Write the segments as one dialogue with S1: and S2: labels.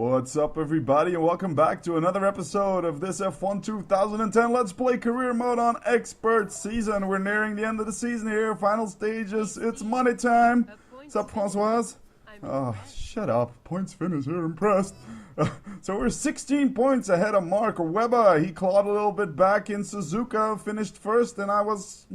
S1: What's up, everybody, and welcome back to another episode of this F1 2010 Let's Play Career Mode on Expert Season. We're nearing the end of the season here, final stages, it's money time. What's up, Françoise? Oh, shut up. Points finish here, impressed. So we're 16 points ahead of Mark Webber. He clawed a little bit back in Suzuka, finished first, and I was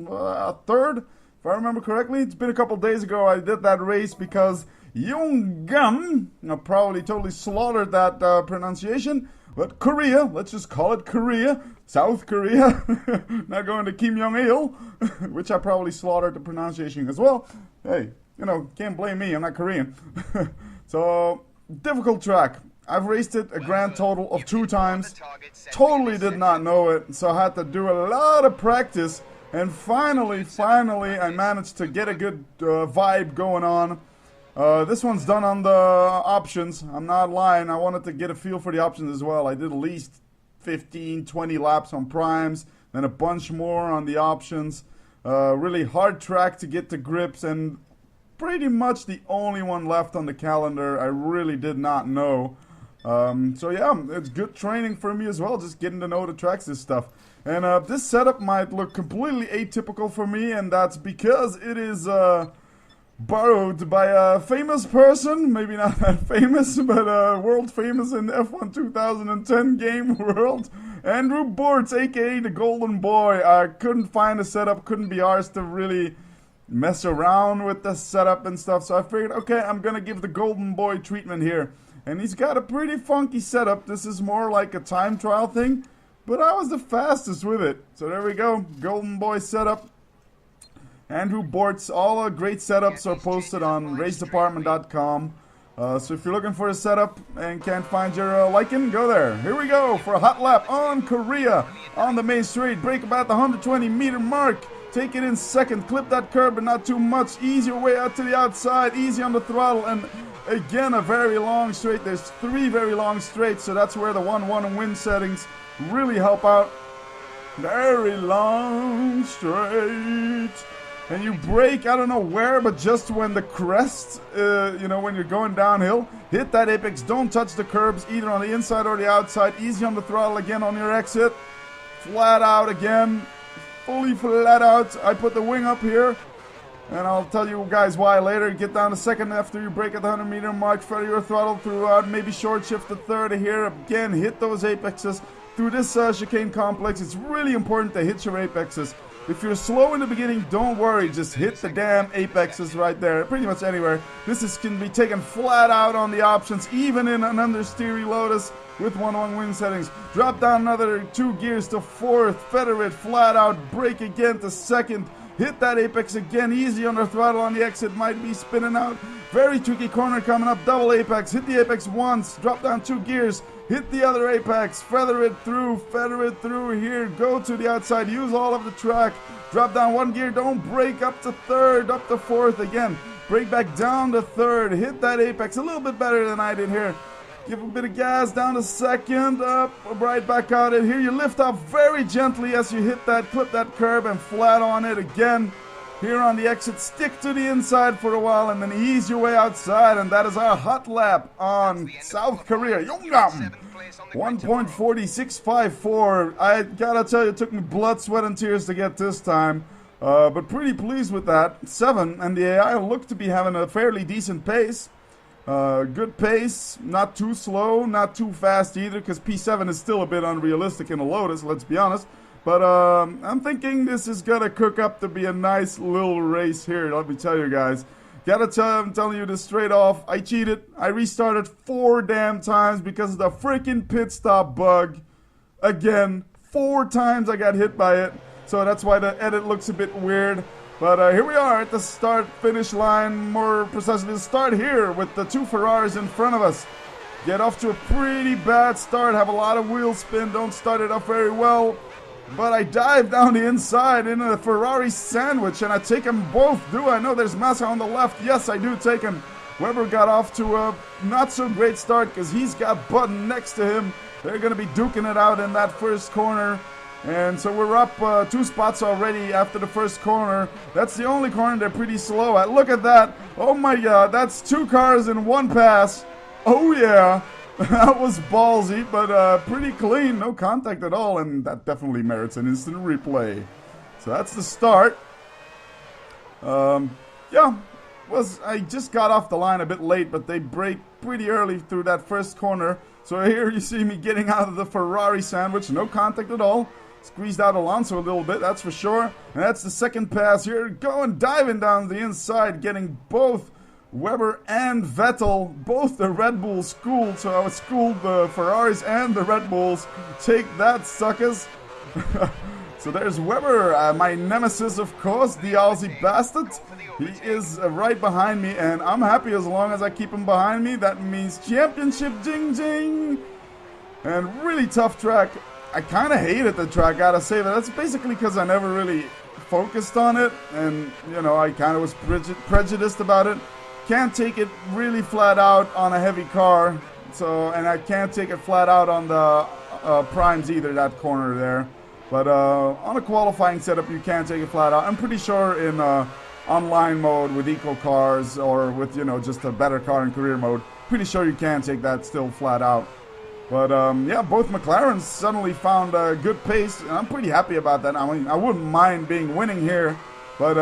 S1: third, if I remember correctly. It's been a couple days ago I did that race because Yeongam, I probably totally slaughtered that pronunciation, but Korea, let's just call it Korea, South Korea, not going to Kim Jong-il, which I probably slaughtered the pronunciation as well. Hey, you know, can't blame me, I'm not Korean. So, difficult track. I've raced it a grand total of 2 times, totally did not know it, so I had to do a lot of practice, and finally, I managed to get a good vibe going on. This one's done on the options. I'm not lying. I wanted to get a feel for the options as well. I did at least 15, 20 laps on primes, then a bunch more on the options. Really hard track to get to grips, and pretty much the only one left on the calendar I really did not know. So yeah, it's good training for me as well, just getting to know the tracks and stuff. And this setup might look completely atypical for me, and that's because it is borrowed by a famous person, maybe not that famous, but world famous in F1 2010 game world, Andrew Bortz, aka the Golden Boy. I couldn't find a setup, couldn't be arsed to really mess around with the setup and stuff, so I figured, okay, I'm gonna give the Golden Boy treatment here. And he's got a pretty funky setup. This is more like a time trial thing, but I was the fastest with it. So there we go, Golden Boy setup. Andrew Bortz, all great setups are posted on racedepartment.com. So if you're looking for a setup and can't find your liking, go there. Here we go for a hot lap on Korea on the main straight. Brake about the 120 meter mark. Take it in second. Clip that curb, but not too much. Ease your way out to the outside. Easy on the throttle. And again, a very long straight. There's 3 very long straights, so that's where the 1-1 wind settings really help out. Very long straight. And you brake, I don't know where, but just when the crest, you know, when you're going downhill, hit that apex, don't touch the curbs, either on the inside or the outside. Easy on the throttle again on your exit. Flat out again, fully flat out. I put the wing up here, and I'll tell you guys why later. Get down to second after you brake at the 100 meter mark, feather your throttle throughout, maybe short shift to third here. Again, hit those apexes through this chicane complex. It's really important to hit your apexes. If you're slow in the beginning, don't worry, just hit the damn apexes right there, pretty much anywhere. This can be taken flat out on the options, even in an understeery Lotus with 1-1 wind settings. Drop down another 2 gears to fourth, feather it flat out, brake again to second, hit that apex again, easy under throttle on the exit, might be spinning out. Very tricky corner coming up, double apex, hit the apex once, drop down 2 gears, hit the other apex, feather it through here, go to the outside, use all of the track, drop down 1 gear, don't brake up to third, up to fourth again, brake back down to third, hit that apex a little bit better than I did here. Give a bit of gas down to second, up, right back out in here. You lift off very gently as you hit that, clip that curb and flat on it again. Here on the exit, stick to the inside for a while and then ease your way outside. And that is our hot lap on South Korea. Yeongam! 1.4654. I gotta tell you, it took me blood, sweat, and tears to get this time. But pretty pleased with that. 7, and the AI looked to be having a fairly decent pace. Good pace, not too slow, not too fast either, because P7 is still a bit unrealistic in a Lotus, let's be honest. But I'm thinking this is gonna cook up to be a nice little race here, let me tell you guys. I'm telling you this straight off, I cheated. I restarted 4 damn times because of the freaking pit stop bug. Again, 4 times I got hit by it, so that's why the edit looks a bit weird. But here we are at the start-finish line, more precisely the start here with the 2 Ferraris in front of us. Get off to a pretty bad start, have a lot of wheel spin, don't start it off very well. But I dive down the inside in a Ferrari sandwich, and I take them both. Do I know there's Massa on the left? Yes, I do take him. Weber got off to a not-so-great start because he's got Button next to him. They're going to be duking it out in that first corner. And so we're up 2 spots already after the first corner. That's the only corner they're pretty slow at. Look at that. Oh my god, that's 2 cars in 1 pass. Oh yeah. That was ballsy, but pretty clean, no contact at all, and that definitely merits an instant replay. So that's the start. Yeah, I just got off the line a bit late, but they brake pretty early through that first corner. So here you see me getting out of the Ferrari sandwich, no contact at all. Squeezed out Alonso a little bit, that's for sure. And that's the second pass here, diving down the inside, getting both Webber and Vettel, both the Red Bulls schooled. So I was schooled the Ferraris and the Red Bulls. Take that, suckers. So there's Webber, my nemesis, of course, the Aussie bastard. He is right behind me, and I'm happy as long as I keep him behind me. That means championship, ding ding. And really tough track. I kind of hated the track, gotta say, but that's basically because I never really focused on it, and you know, I kind of was prejudiced about it. Can't take it really flat out on a heavy car, so, and I can't take it flat out on the primes either, that corner there. But on a qualifying setup, you can take it flat out. I'm pretty sure in online mode with eco cars, or with, you know, just a better car in career mode, pretty sure you can take that still flat out. But yeah, both McLarens suddenly found a good pace, and I'm pretty happy about that. I mean, I wouldn't mind winning here, but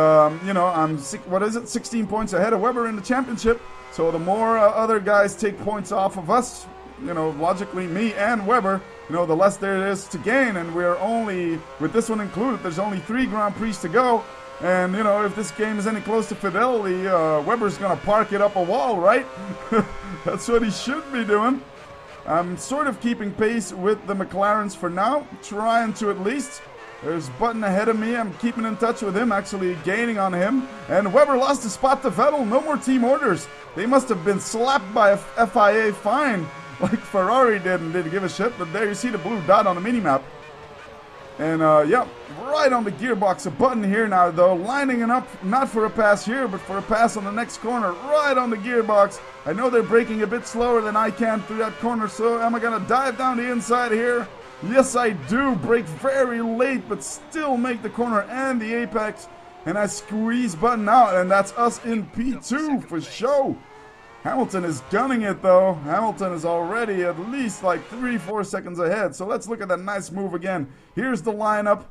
S1: you know, I'm 16 points ahead of Webber in the championship. So the more other guys take points off of us, you know, logically me and Webber, you know, the less there is to gain. And we're only, with this one included, there's only 3 Grand Prix to go. And, you know, if this game is any close to fidelity, Webber's gonna park it up a wall, right? That's what he should be doing. I'm sort of keeping pace with the McLarens for now, trying to at least. There's Button ahead of me, I'm keeping in touch with him, actually gaining on him. And Webber lost his spot to Vettel, no more team orders. They must have been slapped by a FIA fine, like Ferrari did and didn't give a shit. But there you see the blue dot on the minimap. And yeah, right on the gearbox. A Button here now though, lining it up, not for a pass here, but for a pass on the next corner, right on the gearbox. I know they're braking a bit slower than I can through that corner, so am I gonna dive down the inside here? Yes, I do. Brake very late, but still make the corner and the apex. And I squeeze Button out, and that's us in P2 for show. Hamilton is gunning it though. Hamilton is already at least like 3-4 seconds ahead. So let's look at that nice move again. Here's the lineup.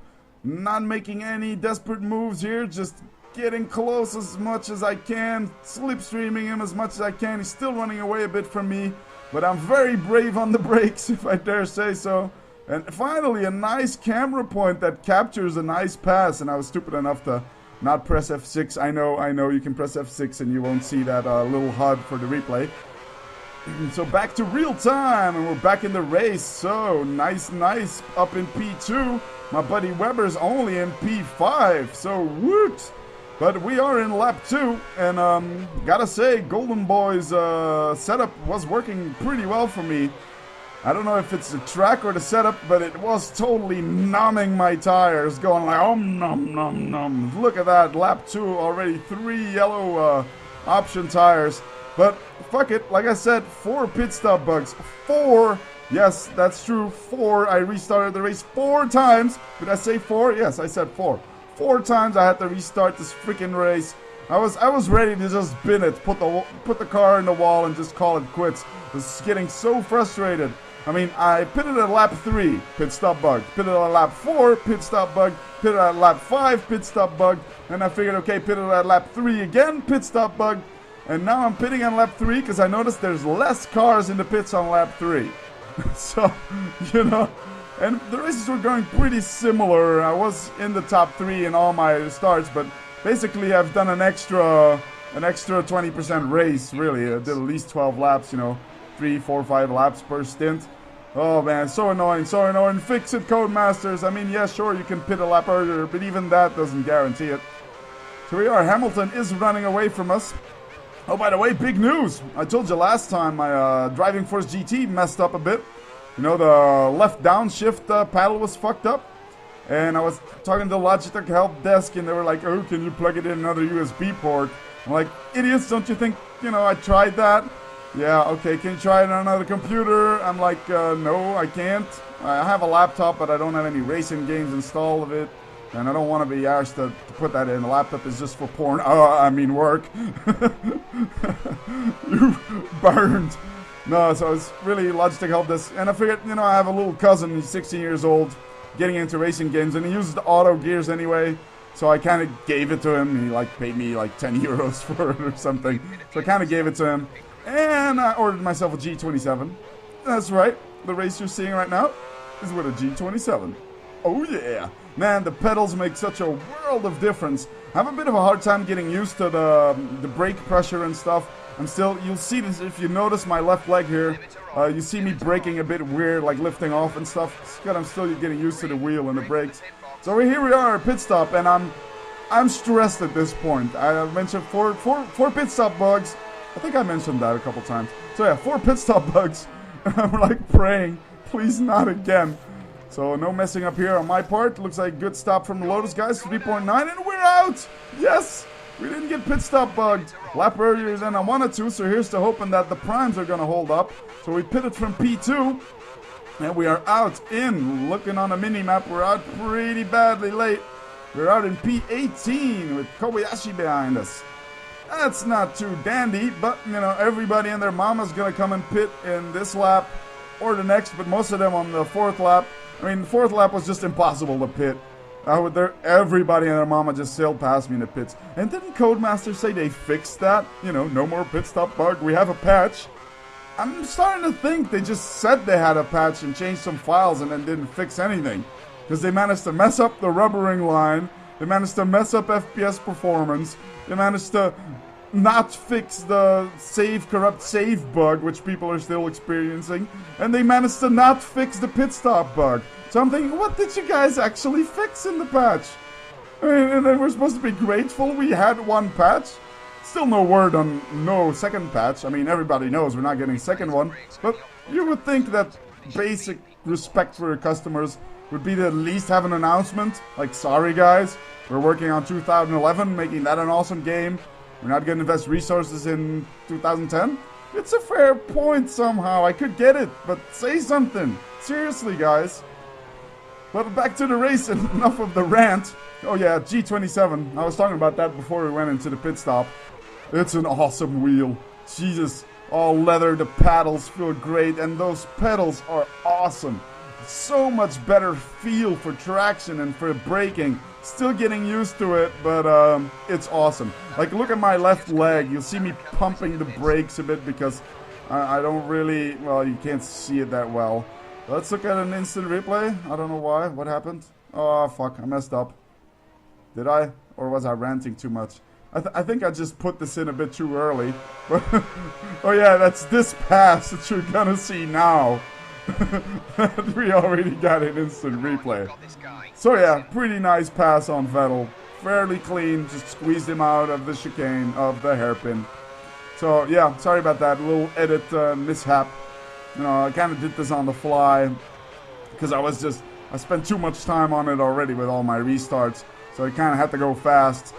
S1: Not making any desperate moves here. Just getting close as much as I can. Slipstreaming him as much as I can. He's still running away a bit from me. But I'm very brave on the brakes, if I dare say so. And finally, a nice camera point that captures a nice pass. And I was stupid enough to not press F6. I know you can press F6 and you won't see that little HUD for the replay. So back to real time, and we're back in the race. So nice up in P2. My buddy Webber's only in P5, so woot! But we are in lap 2, and gotta say, Golden Boy's setup was working pretty well for me. I don't know if it's the track or the setup, but it was totally numbing my tires, going like, oh, nom. Look at that, lap 2, already 3 yellow option tires. But fuck it, like I said, 4 pit stop bugs. 4, yes, that's true, 4. I restarted the race 4 times. Did I say 4? Yes, I said 4. 4 times I had to restart this freaking race. I was ready to just bin it, put the car in the wall and just call it quits. I was getting so frustrated. I mean, I pitted at lap 3, pit stop bug. Pitted at lap 4, pit stop bug. Pitted at lap 5, pit stop bug. And I figured, okay, pitted at lap 3 again, pit stop bug. And now I'm pitting on lap 3 because I noticed there's less cars in the pits on lap 3. So, you know, and the races were going pretty similar. I was in the top 3 in all my starts, but basically I've done an extra 20% race, really. I did at least 12 laps, you know. 3, 4, 5 laps per stint. Oh man, so annoying. Fix it, Codemasters. I mean, yeah, sure, you can pit a lap earlier, but even that doesn't guarantee it. So we are. Hamilton is running away from us. Oh, by the way, big news. I told you last time my Driving Force GT messed up a bit. You know, the left downshift paddle was fucked up. And I was talking to the Logitech help desk, and they were like, oh, can you plug it in another USB port? I'm like, idiots, don't you think, you know, I tried that? Yeah, okay, can you try it on another computer? I'm like, no, I can't. I have a laptop, but I don't have any racing games installed of it. And I don't want to be asked to put that in. The laptop is just for porn. I mean work. You burned. No, so it's really Logitech helped us. And I figured, you know, I have a little cousin, he's 16 years old, getting into racing games, and he uses the auto gears anyway. So I kind of gave it to him. He like paid me like 10 euros for it or something. So I kind of gave it to him. And I ordered myself a G27. That's right. The race you're seeing right now is with a G27. Oh yeah. Man, the pedals make such a world of difference. I have a bit of a hard time getting used to the brake pressure and stuff. You'll see this if you notice my left leg here. You see me braking a bit weird, like lifting off and stuff. It's because I'm still getting used to the wheel and the brakes. So here we are, pit stop, and I'm stressed at this point. I mentioned four pit stop bugs. I think I mentioned that a couple times. So yeah, 4 pit stop bugs. I'm like praying, please not again. So no messing up here on my part. Looks like good stop from the Lotus guys, 3.9, and we're out. Yes, we didn't get pit stop bugged. Lap earlier than I wanted to, so here's to hoping that the primes are gonna hold up. So we pitted from P2. And we are out in, looking on a mini-map, we're out pretty badly late. We're out in P18 with Kobayashi behind us. That's not too dandy, but, you know, everybody and their mama's going to come and pit in this lap or the next, but most of them on the 4th lap. I mean, the 4th lap was just impossible to pit. Everybody and their mama just sailed past me in the pits. And didn't Codemaster say they fixed that? You know, no more pit stop bug, we have a patch. I'm starting to think they just said they had a patch and changed some files and then didn't fix anything. Because they managed to mess up the rubbering line, they managed to mess up FPS performance, they managed to not fix the corrupt save bug, which people are still experiencing, and they managed to not fix the pit stop bug. So I'm thinking, what did you guys actually fix in the patch? I mean, and then we're supposed to be grateful we had one patch? Still no word on no second patch. I mean, everybody knows we're not getting a second one. But you would think that basic respect for your customers would be to at least have an announcement. Like, sorry guys, we're working on 2011, making that an awesome game. We're not going to invest resources in 2010. It's a fair point somehow. I could get it, but say something. Seriously, guys. But back to the race and enough of the rant. Oh yeah, G27. I was talking about that before we went into the pit stop. It's an awesome wheel. Jesus, all leather, the paddles feel great, and those pedals are awesome. So much better feel for traction and for braking. Still getting used to it, but it's awesome. Like, look at my left leg. You'll see me pumping the brakes a bit because I don't really, well, you can't see it that well. Let's look at an instant replay. I don't know why. What happened? Oh, fuck. I messed up. Did I? Or was I ranting too much? I think I just put this in a bit too early. But oh yeah, that's this pass that you're gonna see now. We already got an instant replay. So yeah, pretty nice pass on Vettel. Fairly clean, just squeezed him out of the chicane, of the hairpin. So yeah, sorry about that, a little edit mishap. You know, I kind of did this on the fly. Because I spent too much time on it already with all my restarts. So I kind of had to go fast.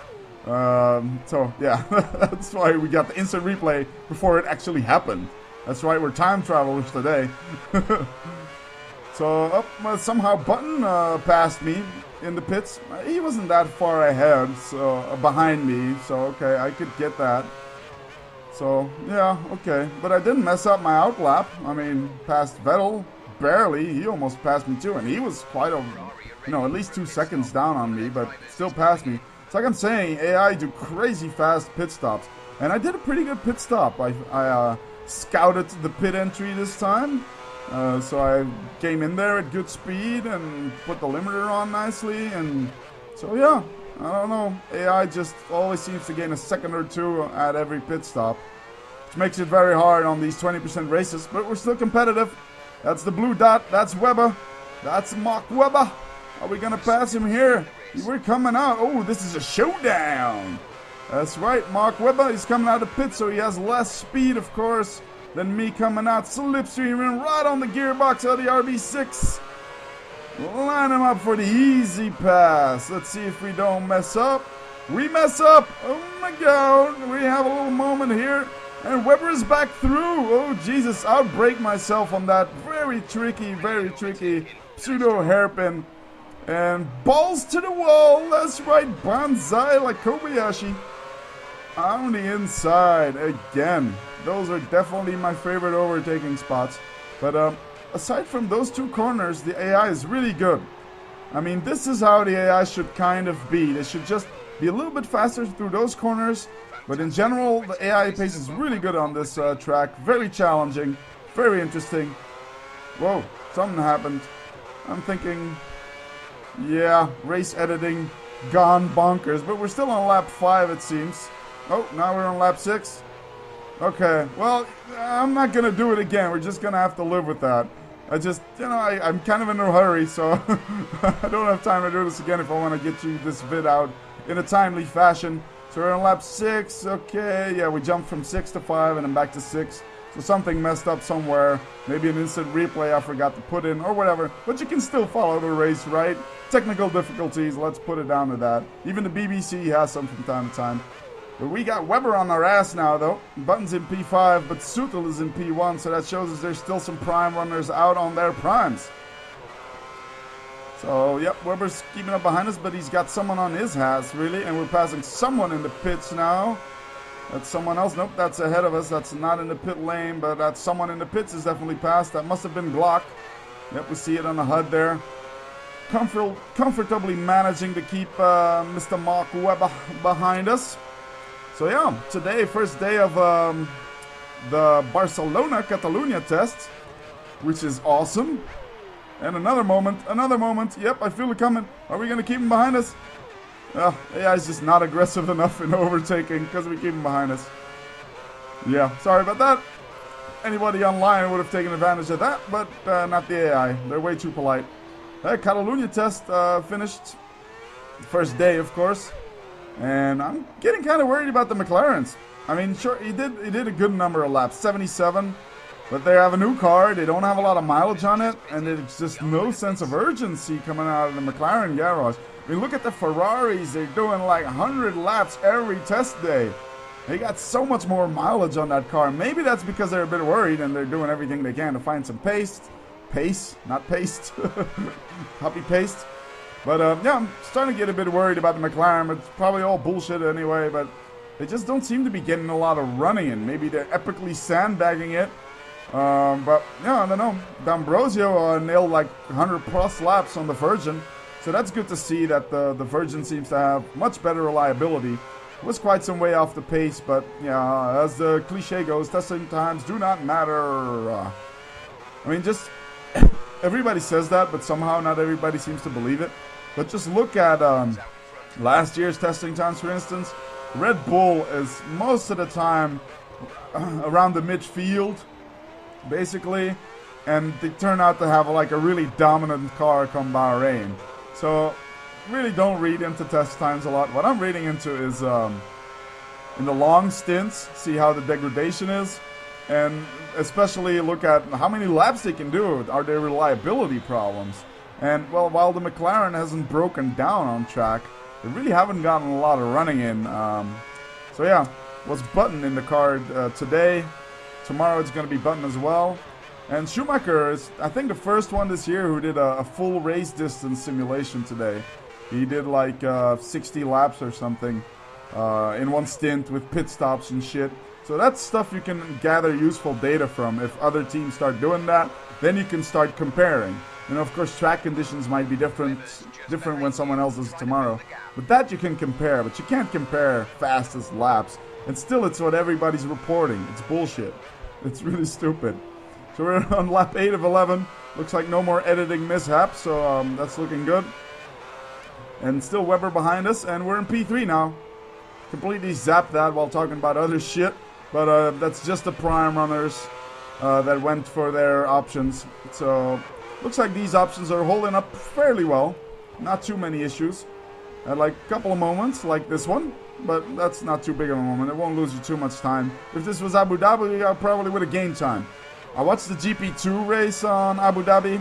S1: So yeah, that's why we got the instant replay before it actually happened. That's right, we're time travelers today. So somehow Button passed me in the pits. He wasn't that far ahead, so behind me. So okay, I could get that. So yeah, okay, but I didn't mess up my outlap. I mean, past Vettel barely. He almost passed me too, and he was quite a, you know, at least 2 seconds down on me, but still passed me. It's like I'm saying, AI do crazy fast pit stops. And I did a pretty good pit stop. I scouted the pit entry this time. So I came in there at good speed and put the limiter on nicely. And so yeah, I don't know. AI just always seems to gain a second or two at every pit stop. Which makes it very hard on these 20% races. But we're still competitive. That's the blue dot. That's Webber. That's Mark Webber. Are we going to pass him here? We're coming out. Oh, this is a showdown. That's right. Mark Webber, he's coming out of pit, so he has less speed, of course, than me coming out. Slipstreaming right on the gearbox of the RB6. Line him up for the easy pass. Let's see if we don't mess up. We mess up. Oh, my God. We have a little moment here. And Webber is back through. Oh, Jesus. I'll break myself on that very tricky pseudo hairpin. And balls to the wall, that's right, banzai like Kobayashi. On the inside, again. Those are definitely my favorite overtaking spots. But aside from those two corners, the AI is really good. I mean, this is how the AI should kind of be. They should just be a little bit faster through those corners. But in general, the AI pace is really good on this track. Very challenging. Very interesting. Whoa, something happened. I'm thinking, yeah, race editing gone bonkers. But we're still on lap 5, it seems. Oh, now we're on lap 6. Okay, well, I'm not going to do it again. We're just going to have to live with that. I just, you know, I'm kind of in a hurry, so I don't have time to do this again if I want to get you this vid out in a timely fashion. So we're on lap 6, okay, yeah, we jumped from 6 to 5 and then back to 6. So something messed up somewhere, maybe an instant replay I forgot to put in or whatever. But you can still follow the race, right? Technical difficulties, let's put it down to that. Even the BBC has some from time to time. But we got Weber on our ass now, though. Button's in P5, but Vettel is in P1, so that shows us there's still some prime runners out on their primes. So, yep, Weber's keeping up behind us, but he's got someone on his ass, really, and we're passing someone in the pits now. That's someone else. Nope, that's ahead of us. That's not in the pit lane, but that's someone in the pits is definitely passed. That must have been Glock. Yep, we see it on the HUD there. Comfortably managing to keep Mr. Mark Webber behind us. So yeah, today, first day of the Barcelona-Catalunya test, which is awesome. And another moment, yep, I feel it coming. Are we going to keep him behind us? AI is just not aggressive enough in overtaking because we keep him behind us. Yeah, sorry about that. Anybody online would have taken advantage of that, but not the AI. They're way too polite. Catalunya test finished. First day, of course. And I'm getting kind of worried about the McLarens. I mean, sure, he did a good number of laps, 77. But they have a new car, they don't have a lot of mileage on it, and there's just no sense of urgency coming out of the McLaren garage. I mean, look at the Ferraris, they're doing like 100 laps every test day. They got so much more mileage on that car. Maybe that's because they're a bit worried and they're doing everything they can to find some pace, not paste, copy paste. But yeah, I'm starting to get a bit worried about the McLaren. It's probably all bullshit anyway, but they just don't seem to be getting a lot of running in. Maybe they're epically sandbagging it. But yeah, I don't know. D'Ambrosio nailed like 100 plus laps on the Virgin. So that's good to see that the Virgin seems to have much better reliability. It was quite some way off the pace, but yeah, as the cliche goes, testing times do not matter. I mean, just everybody says that, but somehow not everybody seems to believe it. But just look at last year's testing times, for instance. Red Bull is most of the time around the midfield, basically, and they turn out to have like a really dominant car come Bahrain. So really don't read into test times a lot. What I'm reading into is in the long stints, see how the degradation is, and especially look at how many laps they can do. Are there reliability problems? And well, while the McLaren hasn't broken down on track, they really haven't gotten a lot of running in. So yeah, was Button in the car today. Tomorrow it's going to be Button as well. And Schumacher is, I think, the first one this year who did a full race distance simulation today. He did like 60 laps or something in one stint with pit stops and shit. So that's stuff you can gather useful data from. If other teams start doing that, then you can start comparing. You know, of course, track conditions might be different when someone else does it tomorrow. But that you can compare, but you can't compare fastest laps. And still, it's what everybody's reporting. It's bullshit. It's really stupid. So we're on lap 8 of 11. Looks like no more editing mishaps, so that's looking good. And still Weber behind us, and we're in P3 now. Completely zapped that while talking about other shit. But that's just the prime runners that went for their options. So looks like these options are holding up fairly well. Not too many issues. Like a couple of moments, like this one. But that's not too big of a moment. It won't lose you too much time. If this was Abu Dhabi, I probably would have gained time. I watched the GP2 race on Abu Dhabi.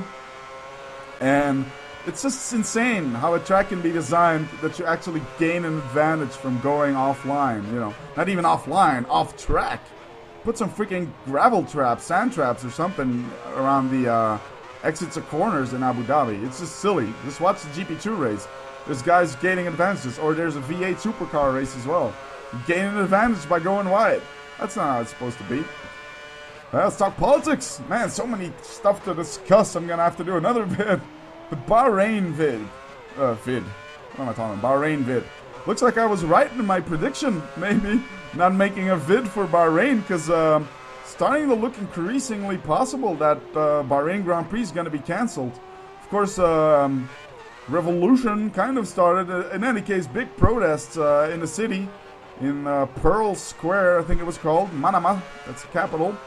S1: And it's just insane how a track can be designed that you actually gain an advantage from going offline. You know, not even offline, off track. Put some freaking gravel traps, sand traps or something around the exits of corners in Abu Dhabi. It's just silly. Just watch the GP2 race. There's guys gaining advantages. Or there's a V8 supercar race as well. You gain an advantage by going wide. That's not how it's supposed to be. Let's talk politics. Man, so many stuff to discuss. I'm gonna have to do another vid. The Bahrain vid. What am I talking about? Bahrain vid. Looks like I was right in my prediction, maybe. Not making a vid for Bahrain, because starting to look increasingly possible that Bahrain Grand Prix is going to be cancelled. Of course, revolution kind of started. In any case, big protests in the city, in Pearl Square, I think it was called, Manama, that's the capital.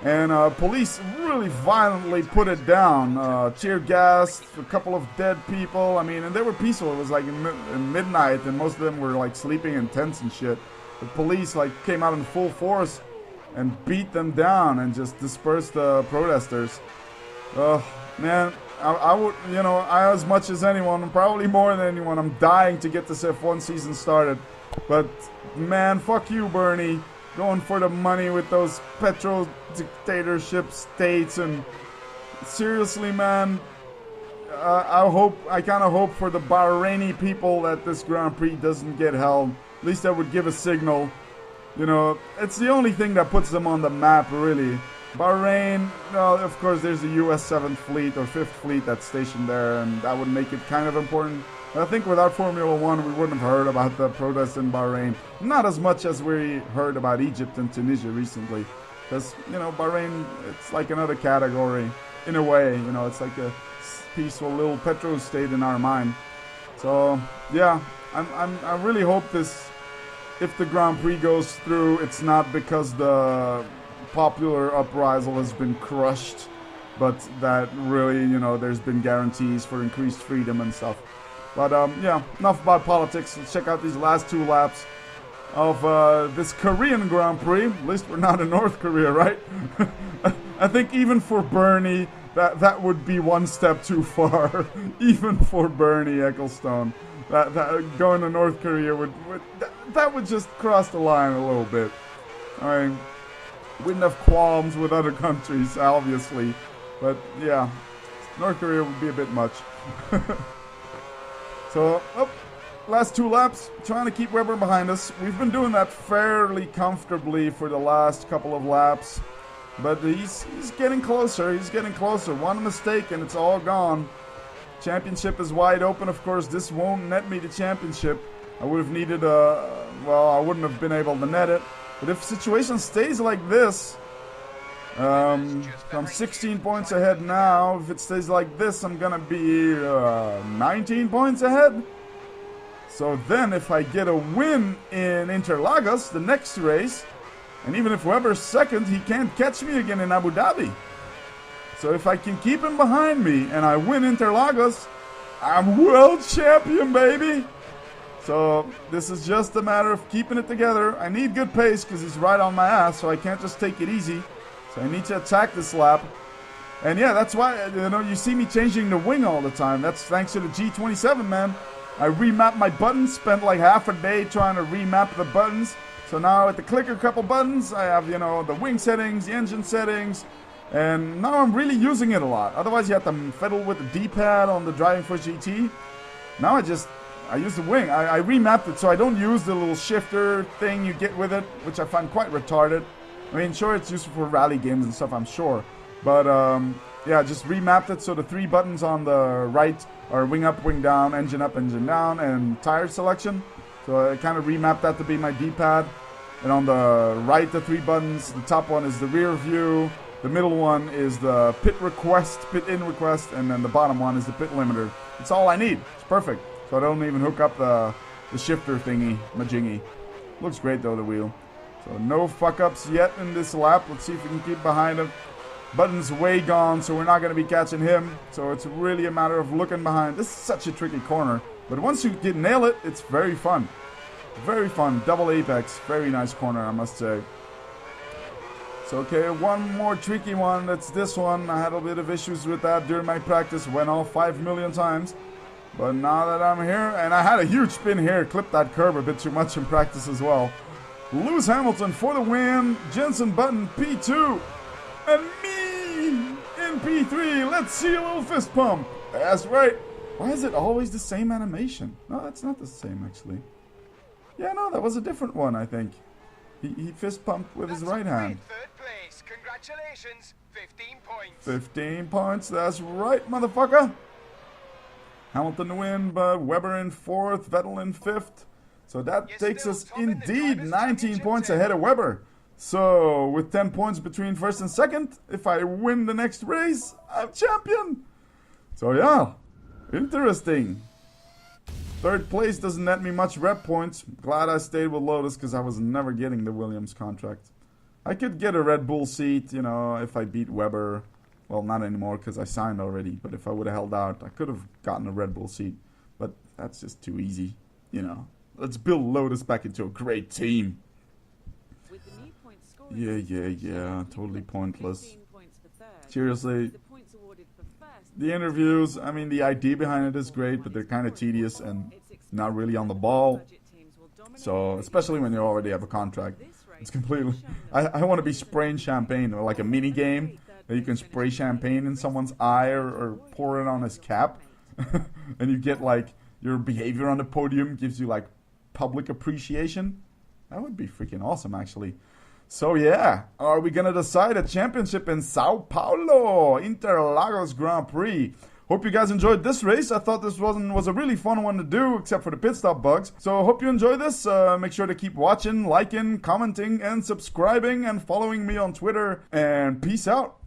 S1: And police really violently put it down. Tear gas, a couple of dead people. I mean, and they were peaceful. It was like in midnight, and most of them were like sleeping in tents and shit. The police like came out in full force and beat them down and just dispersed the protesters. Man, I would, you know, I as much as anyone, probably more than anyone, I'm dying to get this F1 season started. But man, fuck you, Bernie. Going for the money with those petro dictatorship states, and seriously, man, I kind of hope for the Bahraini people that this Grand Prix doesn't get held. At least that would give a signal. You know, it's the only thing that puts them on the map, really. Bahrain, well, of course, there's the US 7th Fleet or 5th Fleet that's stationed there, and that would make it kind of important. I think without Formula 1, we wouldn't have heard about the protests in Bahrain. Not as much as we heard about Egypt and Tunisia recently. Because, you know, Bahrain, it's like another category. In a way, you know, it's like a peaceful little petro state in our mind. So, yeah, I really hope this, if the Grand Prix goes through, it's not because the popular uprisal has been crushed, but that really, you know, there's been guarantees for increased freedom and stuff. But yeah, enough about politics. Let's check out these last 2 laps of this Korean Grand Prix. At least we're not in North Korea, right? I think even for Bernie, that would be one step too far. Even for Bernie Ecclestone, that going to North Korea that would just cross the line a little bit. I mean, wouldn't have qualms with other countries, obviously, but yeah, North Korea would be a bit much. So, last 2 laps, trying to keep Webber behind us. We've been doing that fairly comfortably for the last couple of laps. But he's getting closer, he's getting closer. One mistake and it's all gone. Championship is wide open, of course. This won't net me the championship. I would have needed well, I wouldn't have been able to net it. But if the situation stays like this, I'm 16 points ahead now. If it stays like this, I'm gonna be 19 points ahead. So then if I get a win in Interlagos, the next race, and even if Webber's second, he can't catch me again in Abu Dhabi. So if I can keep him behind me and I win Interlagos, I'm world champion, baby. So this is just a matter of keeping it together. I need good pace because he's right on my ass, so I can't just take it easy. So I need to attack this lap. And yeah, that's why, you know, you see me changing the wing all the time. That's thanks to the G27, man. I remapped my buttons, spent like half a day trying to remap the buttons. So now at the clicker couple buttons, I have, you know, the wing settings, the engine settings. And now I'm really using it a lot. Otherwise you have to fiddle with the D-pad on the Driving Force GT. Now I use the wing. I remapped it so I don't use the little shifter thing you get with it, which I find quite retarded. I mean, sure, it's useful for rally games and stuff, I'm sure. But, yeah, just remapped it so the 3 buttons on the right are wing up, wing down, engine up, engine down, and tire selection. So I kind of remapped that to be my D-pad. And on the right, the 3 buttons, the top one is the rear view. The middle one is the pit request, pit in request, and then the bottom one is the pit limiter. It's all I need. It's perfect. So I don't even hook up the shifter thingy, majingy. Looks great though, the wheel. So no fuck-ups yet in this lap. Let's see if we can keep behind him. Button's way gone, so we're not going to be catching him. So it's really a matter of looking behind. This is such a tricky corner. But once you nail it, it's very fun. Very fun. Double apex. Very nice corner, I must say. So, okay, one more tricky one. That's this one. I had a bit of issues with that during my practice. Went off 5 million times. But now that I'm here, and I had a huge spin here. Clipped that curb a bit too much in practice as well. Lewis Hamilton for the win. Jensen Button P2. And me in P3. Let's see a little fist pump. That's right. Why is it always the same animation? No, that's not the same, actually. Yeah, no, that was a different one, I think. He fist pumped with his right hand.
S2: Third place. Congratulations. 15 points.
S1: 15 points. That's right, motherfucker. Hamilton to win, but Webber in 4th, Vettel in 5th. So that takes us indeed 19 points ahead of Webber. So with 10 points between 1st and 2nd, if I win the next race, I'm champion. So yeah, interesting. 3rd place doesn't net me much rep points. Glad I stayed with Lotus because I was never getting the Williams contract. I could get a Red Bull seat, you know, if I beat Webber. Well, not anymore because I signed already. But if I would have held out, I could have gotten a Red Bull seat. But that's just too easy, you know. Let's build Lotus back into a great team. Yeah. Totally pointless. Seriously. The interviews, I mean, the idea behind it is great, but they're kind of tedious and not really on the ball. So, especially when you already have a contract. It's completely... I want to be spraying champagne, or like a mini game that you can spray champagne in someone's eye or pour it on his cap. And you get like your behavior on the podium gives you like public appreciation. That would be freaking awesome, actually. So yeah, are we gonna decide a championship in Sao Paulo Interlagos Grand Prix? Hope you guys enjoyed this race. I thought this was a really fun one to do, except for the pit stop bugs. So hope you enjoyed this. Make sure to keep watching, liking, commenting, and subscribing, and following me on Twitter. And peace out.